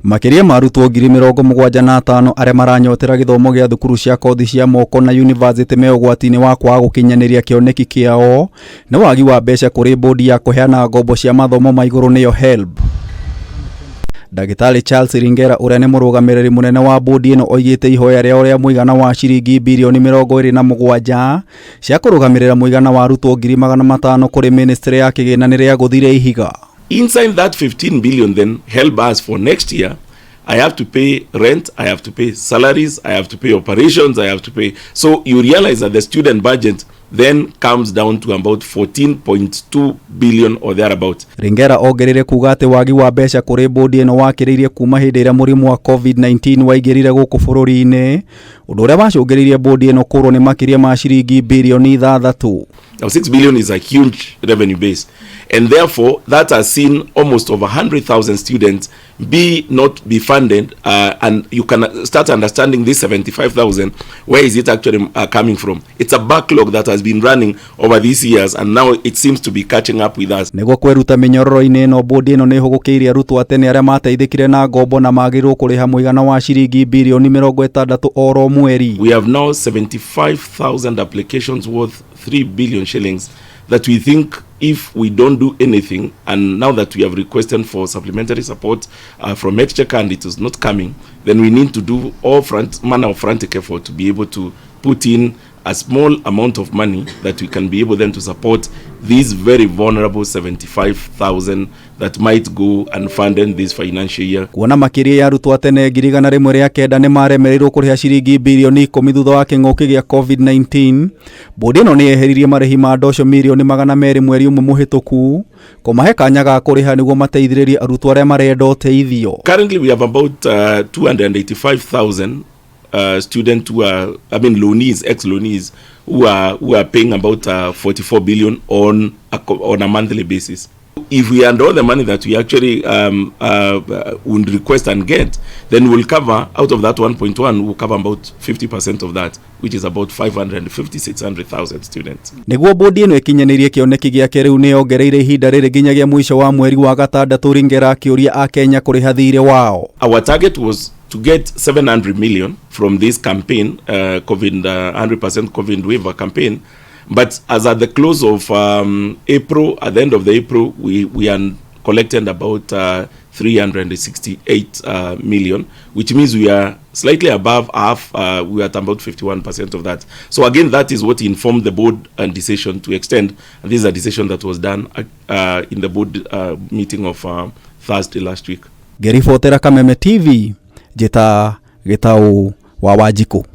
Makiria ma arutwo 75,000 aria maranyotera githomo gia thukuru cia kothi cia moko na university me ugwati-ini wa kwaga gukinyaniria kioneki kiao ni wagi wa mbeca kuri bodi ya kuheana ngombo cia mathomo ma iguru niyo HELB. Dagitari Charles Ringera uria ni murugamiriri munene wa bodi ino oigite ihoya ria uria muigana wa ciringi bilioni 27 cia kurugamirira muigana wa arutwo 500,000 kuri ministry ya kigina ni ria guthire ihiga. Inside that 15 billion then HELB has for next year, I have to pay rent, I have to pay salaries, I have to pay operations, I have to pay. So you realize that the student budget then comes down to about 14.2 billion or thereabout. Ringera ogerire kuga ati wagi wa mbeca kuri bodi ino wakiririe kuma hindi ira murimu wa COVID-19 waigirire guku bururi-ini undu uria wacungiririe bodi ino kurwo ni makiria ma ciringi bilioni 6. Now 6 billion is a huge revenue base, and therefore that has seen almost over 100,000 students not be funded, and you can start understanding this 75,000, where is it actually coming from? It's a backlog that has been running over these years, and now it seems to be catching up with us. Nego kweruta minyororo-ini ino bodi ino ni hugukiirie arutwo atene aria mateithikire na ngombo na magirwo kuriha muigana wa ciringi bilioni 60 oro mweri. We have now 75,000 applications worth 3 billion shillings that we think if we don't do anything, and now that we have requested for supplementary support from Exchequer and it is not coming, then we need to do all manner of frantic effort to be able to put in a small amount of money that we can be able then to support these very vulnerable 75,000 that might go unfunded this financial year. Kuona makiria ya arutwo atene 109 ni maremereirwo kuriha ciringi bilioni 10 thutha wa king'uki gia COVID-19, bodi ino ni yeheririe marihi ma ndosho milioni 200 mweri umwe muhituku kumahe kanya ga kuriha niguo mateithiririe arutwo aria marenda uteithio. Currently we have about 285,000 students who are, loanees, ex-loanees, who are paying about 44 billion on a monthly basis. If we had all the money that we actually would request and get, then we'll cover, out of that 1.1, we'll cover about 50% of that, which is about 550,000-600,000 students. Niguo bodi ino ikinyanirie kioneki giake riu ni ongereire ihinda riri nginyagia mwisho wa mweri wa gatandatũ. Ringera akiuria a Kenya kuriha thirĩ wao. Our target was to get 700 million from this campaign, 100% COVID waiver campaign. But as at the close of April, at the end of the April, we are collected about 368 million, which means we are slightly above half. We are at about 51% of that. So again, that is what informed the board and decision to extend. And this is a decision that was done in the board meeting of Thursday last week. Gerifotera Kameme TV, Jeta Getau wa Wajiko.